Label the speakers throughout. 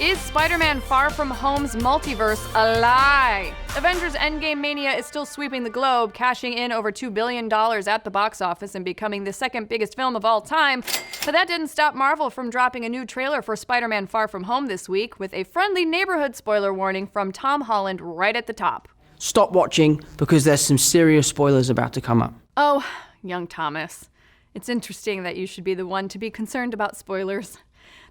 Speaker 1: Is Spider-Man Far From Home's multiverse a lie? Avengers Endgame mania is still sweeping the globe, cashing in over $2 billion at the box office and becoming the second biggest film of all time. But that didn't stop Marvel from dropping a new trailer for Spider-Man Far From Home this week, with a friendly neighborhood spoiler warning from Tom Holland right at the top.
Speaker 2: Stop watching, because there's some serious spoilers about to come up.
Speaker 1: Oh, young Thomas. It's interesting that you should be the one to be concerned about spoilers.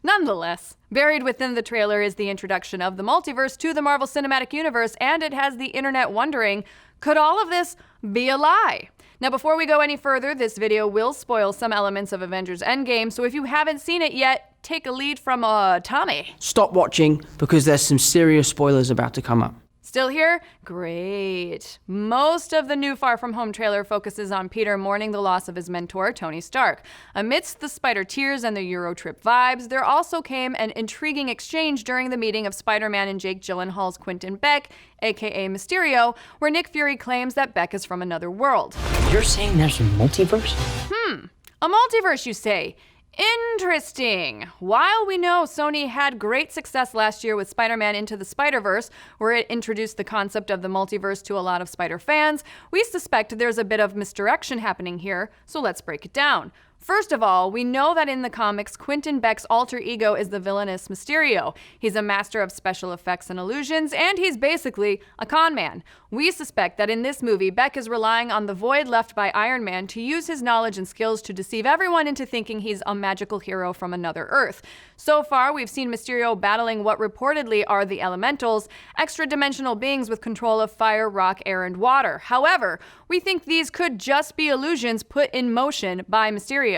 Speaker 1: Nonetheless, buried within the trailer is the introduction of the multiverse to the Marvel Cinematic Universe, and it has the internet wondering, could all of this be a lie? Now, before we go any further, this video will spoil some elements of Avengers Endgame, so if you haven't seen it yet, take a lead from Tommy.
Speaker 2: Stop watching, because there's some serious spoilers about to come up.
Speaker 1: Still here? Great. Most of the new Far From Home trailer focuses on Peter mourning the loss of his mentor, Tony Stark. Amidst the spider tears and the Euro trip vibes, there also came an intriguing exchange during the meeting of Spider-Man and Jake Gyllenhaal's Quentin Beck, aka Mysterio, where Nick Fury claims that Beck is from another world.
Speaker 3: You're saying there's a multiverse?
Speaker 1: A multiverse, you say? Interesting. While we know Sony had great success last year with Spider-Man Into the Spider-Verse, where it introduced the concept of the multiverse to a lot of Spider fans, we suspect there's a bit of misdirection happening here, so let's break it down. First of all, we know that in the comics, Quentin Beck's alter ego is the villainous Mysterio. He's a master of special effects and illusions, and he's basically a con man. We suspect that in this movie, Beck is relying on the void left by Iron Man to use his knowledge and skills to deceive everyone into thinking he's a magical hero from another Earth. So far, we've seen Mysterio battling what reportedly are the Elementals, extra-dimensional beings with control of fire, rock, air, and water. However, we think these could just be illusions put in motion by Mysterio.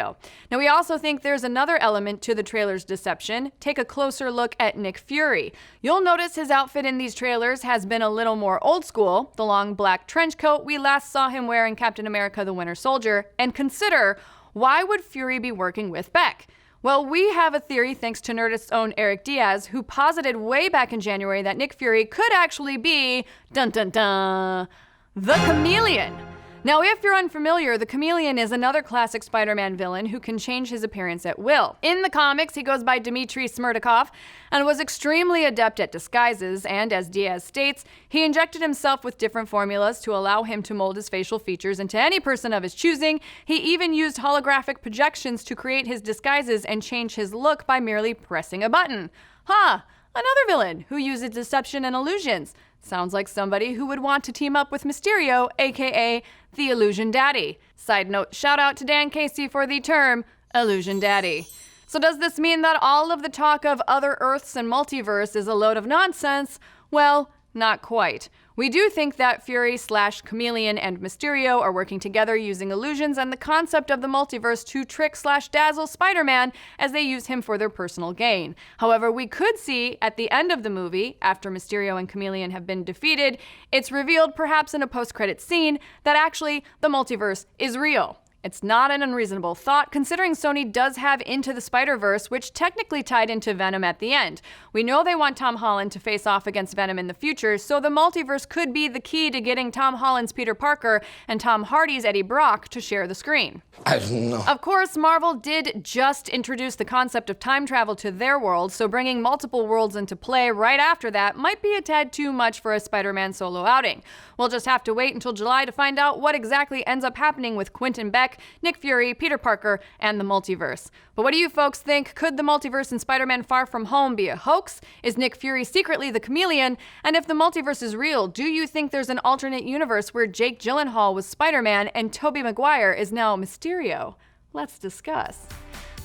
Speaker 1: Now, we also think there's another element to the trailer's deception. Take a closer look at Nick Fury. You'll notice his outfit in these trailers has been a little more old school, the long black trench coat we last saw him wear in Captain America: The Winter Soldier, and consider, why would Fury be working with Beck? Well, we have a theory thanks to Nerdist's own Eric Diaz, who posited way back in January that Nick Fury could actually be, dun-dun-dun, the Chameleon. Now, if you're unfamiliar, the Chameleon is another classic Spider-Man villain who can change his appearance at will. In the comics, he goes by Dmitry Smerdakov and was extremely adept at disguises, and as Diaz states, he injected himself with different formulas to allow him to mold his facial features into any person of his choosing. He even used holographic projections to create his disguises and change his look by merely pressing a button. Another villain who uses deception and illusions. Sounds like somebody who would want to team up with Mysterio, aka the Illusion Daddy. Side note, shout out to Dan Casey for the term Illusion Daddy. So does this mean that all of the talk of other Earths and multiverse is a load of nonsense? Well, not quite. We do think that Fury/Chameleon and Mysterio are working together using illusions and the concept of the multiverse to trick/dazzle Spider-Man as they use him for their personal gain. However, we could see at the end of the movie, after Mysterio and Chameleon have been defeated, it's revealed perhaps in a post-credit scene that actually the multiverse is real. It's not an unreasonable thought, considering Sony does have Into the Spider-Verse, which technically tied into Venom at the end. We know they want Tom Holland to face off against Venom in the future, so the multiverse could be the key to getting Tom Holland's Peter Parker and Tom Hardy's Eddie Brock to share the screen.
Speaker 4: I don't know.
Speaker 1: Of course, Marvel did just introduce the concept of time travel to their world, so bringing multiple worlds into play right after that might be a tad too much for a Spider-Man solo outing. We'll just have to wait until July to find out what exactly ends up happening with Quentin Beck, Nick Fury, Peter Parker, and the multiverse. But what do you folks think? Could the multiverse in Spider-Man Far From Home be a hoax? Is Nick Fury secretly the Chameleon? And if the multiverse is real, do you think there's an alternate universe where Jake Gyllenhaal was Spider-Man and Tobey Maguire is now Mysterio? Let's discuss.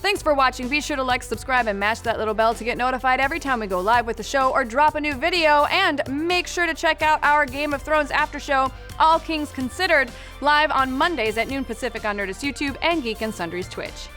Speaker 1: Thanks for watching. Be sure to like, subscribe, and mash that little bell to get notified every time we go live with the show or drop a new video. And make sure to check out our Game of Thrones after show, All Kings Considered, live on Mondays at noon Pacific on Nerdist YouTube and Geek and Sundry's Twitch.